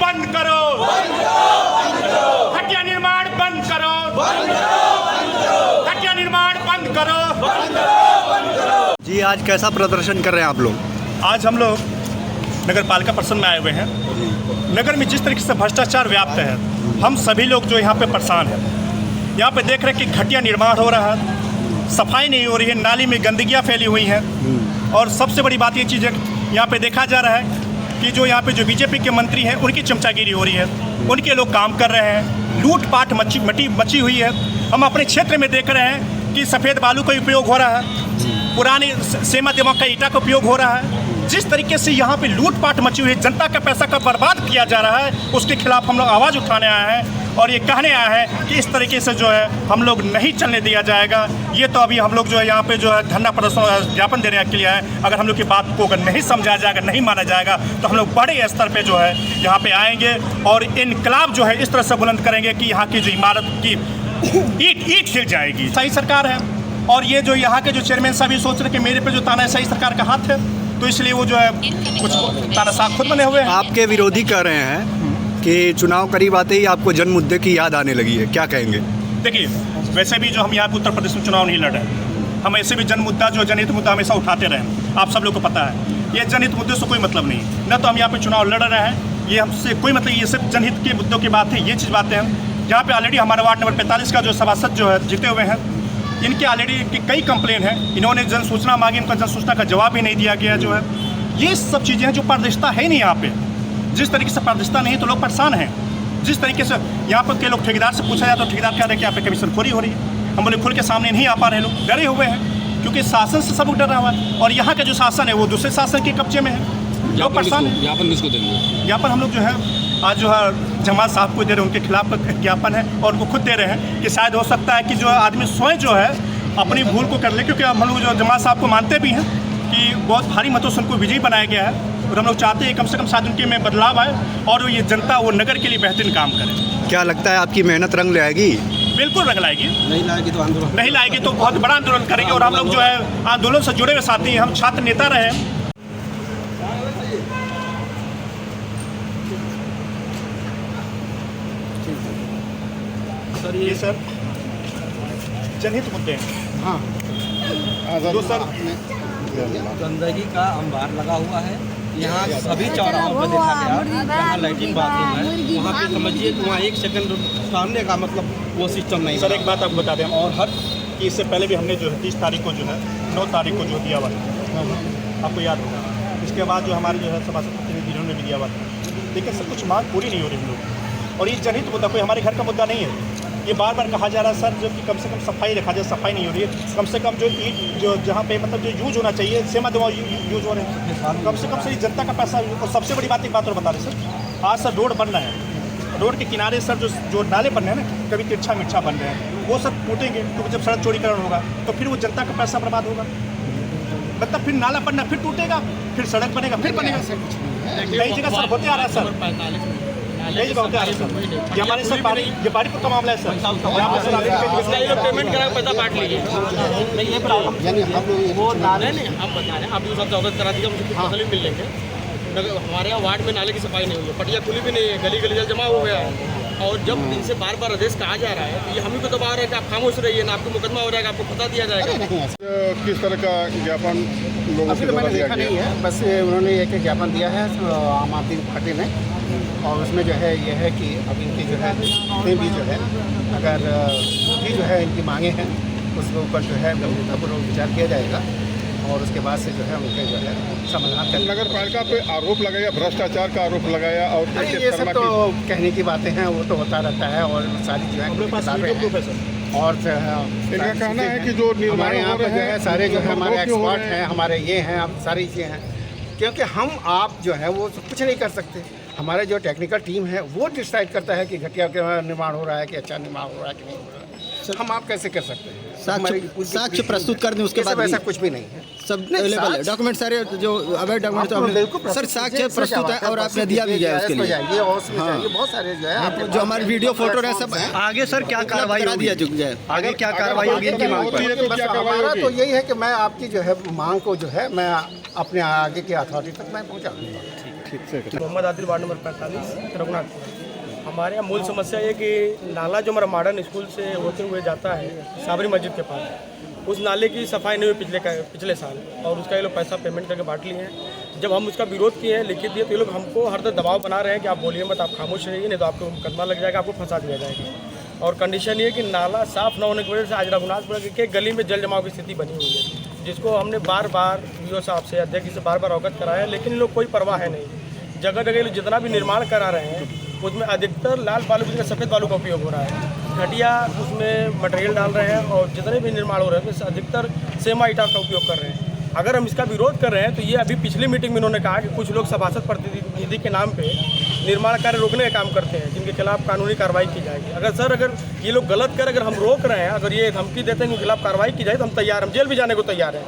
बंद करो, घटिया निर्माण बंद करो, घटिया निर्माण बंद करो। जी आज कैसा प्रदर्शन कर रहे हैं आप लोग? आज हम लोग नगर पालिका परिषद में आए हुए हैं। नगर में जिस तरीके से भ्रष्टाचार व्याप्त है, हम सभी लोग जो यहाँ पे परेशान हैं। यहाँ पे देख रहे हैं कि घटिया निर्माण हो रहा है, सफाई नहीं हो रही है, नाली में गंदगियाँ फैली हुई हैं। और सबसे बड़ी बात ये चीज़ है, यहाँ पे देखा जा रहा है कि जो यहाँ पे जो बीजेपी के मंत्री हैं उनकी चमचागिरी हो रही है, उनके लोग काम कर रहे हैं, लूटपाट मची हुई है। हम अपने क्षेत्र में देख रहे हैं कि सफ़ेद बालू का उपयोग हो रहा है, पुराने सेमा दिमाग का ईटा का उपयोग हो रहा है। जिस तरीके से यहाँ पे लूटपाट मची हुई है, जनता का पैसा का बर्बाद किया जा रहा है, उसके खिलाफ हम लोग आवाज़ उठाने आए हैं और ये कहने आए हैं कि इस तरीके से जो है हम लोग नहीं चलने दिया जाएगा। ये तो अभी हम लोग जो है यहाँ पे जो है धरना प्रदर्शन ज्ञापन देने के लिए आए। अगर हम लोग की बात को अगर नहीं समझा जाएगा, नहीं माना जाएगा, तो हम लोग बड़े स्तर पे जो है यहाँ पे आएंगे और इनकलाब जो है इस तरह से बुलंद करेंगे कि यहाँ की जो इमारत की ईट हिल जाएगी। सही सरकार है और ये जो यहाँ के जो चेयरमैन साहब ये सोच रहे कि मेरे पे जो ताना है सही सरकार का हाथ है, तो इसलिए वो जो है कुछ तानाशाह खुद बने हुए हैं। आपके विरोधी कह रहे हैं कि चुनाव करीब आते ही आपको जन मुद्दे की याद आने लगी है, क्या कहेंगे? देखिए, वैसे भी जो हम यहाँ पे उत्तर प्रदेश में चुनाव नहीं लड़ रहे हैं, हम ऐसे भी जन मुद्दा जो जनहित मुद्दा हमेशा उठाते रहे, आप सब लोग को पता है। ये जनहित मुद्दे से कोई मतलब नहीं, न तो हम यहाँ पे चुनाव लड़ रहे हैं, ये हमसे कोई मतलब, ये सिर्फ जनहित के मुद्दों की बात है। ये चीज़ बातें हैं जहाँ पे ऑलरेडी हमारा वार्ड नंबर 45 का जो सभासद जो है जीते हुए हैं, इनके ऑलरेडी कई कंप्लेन हैं, इन्होंने जन सूचना मांगी, इनका जन सूचना का जवाब भी नहीं दिया गया जो है। ये सब चीज़ें हैं जो पारदर्शिता है नहीं यहाँ पे। जिस तरीके से पारदर्शिता नहीं तो लोग परेशान हैं। जिस तरीके से यहाँ पर के लोग ठेकेदार से पूछा जाए तो ठेकेदार कह रहे हैं कि यहाँ पे कमीशनखोरी हो रही है। हम बोले खुल के सामने नहीं आ पा रहे, लोग डरे हुए हैं क्योंकि शासन से सब लोग डर रहा हुआ है और यहाँ का जो शासन है वो दूसरे शासन के कब्जे में है। लोग परेशान हैं। ज्ञापन किसको देंगे? ज्ञापन हम लोग जो है आज जो है जमात साहब को दे रहे हैं, उनके खिलाफ ज्ञापन है और वो खुद दे रहे हैं कि शायद हो सकता है कि जो आदमी स्वयं जो है अपनी भूल को कर ले, क्योंकि हम लोग जो जमात साहब को मानते भी हैं कि बहुत भारी मतों से उनको विजयी बनाया गया है और हम लोग चाहते हैं कम से कम शायद उनके में बदलाव आए और ये जनता वो नगर के लिए बेहतरीन काम करे। क्या लगता है आपकी मेहनत रंग ले आएगी? बिल्कुल रंग लाएगी। नहीं लाएगी तो आंदोलन, नहीं लाएगी तो बहुत बड़ा आंदोलन करेंगे और हम लोग जो है आंदोलन से जुड़े हुए साथी हैं, हम छात्र नेता रहे। सर ये सर जनहित मुद्दे हैं। हाँ जो सर गंदगी का अंबार लगा हुआ है यहाँ सभी चौराहों पर देखा गया, जहाँ लैट्रिन बाथरूम है वहाँ पे समझिए कि वहाँ एक सेकंड सामने का मतलब वो सिस्टम नहीं। सर एक बात आपको बता दें और हर कि इससे पहले भी हमने जो है 30 तारीख को जो है 9 तारीख को जो दिया हुआ था, आपको याद होगा। इसके बाद जो हमारे जो है सभासद प्रतिनिधि ने भी दिया हुआ था, लेकिन सब कुछ मांग पूरी नहीं हो रही हम लोग। और ये जनहित मुद्दा कोई हमारे घर का मुद्दा नहीं है। ये बार बार कहा जा रहा है सर जो कि कम से कम सफाई रखा जाए, सफाई नहीं हो रही है। कम से कम जो ईट जो जहाँ पे मतलब जो यूज होना चाहिए सेमा दवा यूज हो रहे हैं, कम से कम सर जनता का पैसा। और सबसे बड़ी बात एक बात और बता रहे सर, आज सर रोड बन रहा है, रोड के किनारे सर जो नाले बन रहे हैं ना, कभी तिरछा मिर्छा बन रहे हैं, वो सब टूटेंगे क्योंकि जब सड़क चौड़ीकरण होगा तो फिर वो जनता का पैसा बर्बाद होगा। मतलब फिर नाला बनना, फिर टूटेगा, फिर सड़क बनेगा, फिर बनेगा। कई जगह सर होते आ रहा है सर, यही जगह होते आ रहा है सर। ये हमारे सर ये बारीपुर का मामला है सर, यहाँ पे सर पेमेंट करा पैसा बांट लीजिए। नहीं ये प्रॉब्लम यानी हम वो नाले नहीं हम बता रहे हैं, आप सब अवगत करा दीजिए, मुझे फसल भी मिल लेंगे। हमारे यहाँ वार्ड में नाले की सफाई नहीं हुई है, पटिया खुली भी नहीं है, गली गली जल जमा हो गया है। और जब इनसे बार बार आदेश कहा जा रहा है तो ये हम ही को दबा रहे हैं कि आप खामोश रहिए ना, आपको मुकदमा हो जाएगा, आपको पता दिया जाएगा। किस तरह का ज्ञापन लोगों अभी तो मैंने देखा नहीं है, बस उन्होंने एक ज्ञापन दिया है आम आदमी पार्टी ने और उसमें जो है ये है कि अब इनकी जो है जितने भी जो है अगर भी जो है इनकी मांगे हैं उसके ऊपर जो है गंभीरतापूर्वक विचार किया जाएगा और उसके बाद से जो है उनके जो है समाधान कर। नगर पालिका पे आरोप लगाया, भ्रष्टाचार का आरोप लगाया और ये सब तो कहने की बातें हैं, वो तो होता रहता है और सारी जो है और इनका कहना है कि जो हमारे यहाँ पर जो है सारे जो है हमारे एक्सपर्ट हैं, हमारे ये हैं, अब सारी चीज़ें हैं, क्योंकि हम आप जो है वो कुछ नहीं कर सकते। हमारे जो टेक्निकल टीम है वो डिसाइड करता है कि घटिया निर्माण हो रहा है कि अच्छा निर्माण हो रहा है कि नहीं हो रहा है। हम आप कैसे कर सकते हैं? साक्ष्य प्रस्तुत कर दें उसके बाद ऐसा कुछ भी नहीं है, सब अवेलेबल है, डॉक्यूमेंट सारे जो अवैध डॉक्यूमेंट सर साक्ष्य प्रस्तुत है और आपने दिया भी है उसके लिए। बहुत सारे जो है जो हमारे वीडियो फोटो है सब आगे सर क्या कार्रवाई होगी, आगे क्या कार्रवाई होगी इनकी मांग पर? हमारा तो यही है कि मैं आपकी जो है मांग को जो है मैं अपने आगे की अथॉरिटी तक मैं पहुँचा दूँगा। Mohammad Adil, ward number 45, Raghunath. हमारे यहाँ मूल समस्या ये कि नाला जो हमारा मॉडर्न स्कूल से होते हुए जाता है साबरी मस्जिद के पास, उस नाले की सफाई नहीं हुई पिछले साल, और उसका ये लोग पैसा पेमेंट करके बांट लिए हैं। जब हम उसका विरोध किए हैं, लिखित दिए, तो ये लोग हमको हर तरह दबाव बना रहे हैं कि आप बोलिए मत, आप खामोश रहिए, नहीं तो आपको मुकदमा लग जाएगा, आपको फंसा दिया जाएगा। और कंडीशन ये कि नाला साफ़ न होने की वजह से आज रघुनाथपुरा के गली में जल जमाव की स्थिति बनी हुई है, जिसको हमने बार बार वीओ साहब से, अध्यक्ष से बार बार अवगत कराया, लेकिन लोग कोई परवाह है नहीं। जगह जगह जितना भी निर्माण करा रहे हैं उसमें अधिकतर लाल बालू की जगह सफ़ेद बालू का उपयोग हो रहा है। घटिया उसमें मटेरियल डाल रहे हैं, और जितने भी निर्माण हो रहे हैं उसमें अधिकतर सेमा ईटा का उपयोग कर रहे हैं। अगर हम इसका विरोध कर रहे हैं तो ये अभी पिछली मीटिंग में इन्होंने कहा कि कुछ लोग सभासद प्रतिनिधि के नाम पे निर्माण कार्य रोकने का काम करते हैं, जिनके खिलाफ कानूनी कार्रवाई की जाएगी। अगर ये लोग गलत कर, अगर हम रोक रहे हैं, अगर ये धमकी देते हैं कि उनके खिलाफ कार्रवाई की जाए, तो हम तैयार, हम जेल भी जाने को तैयार हैं।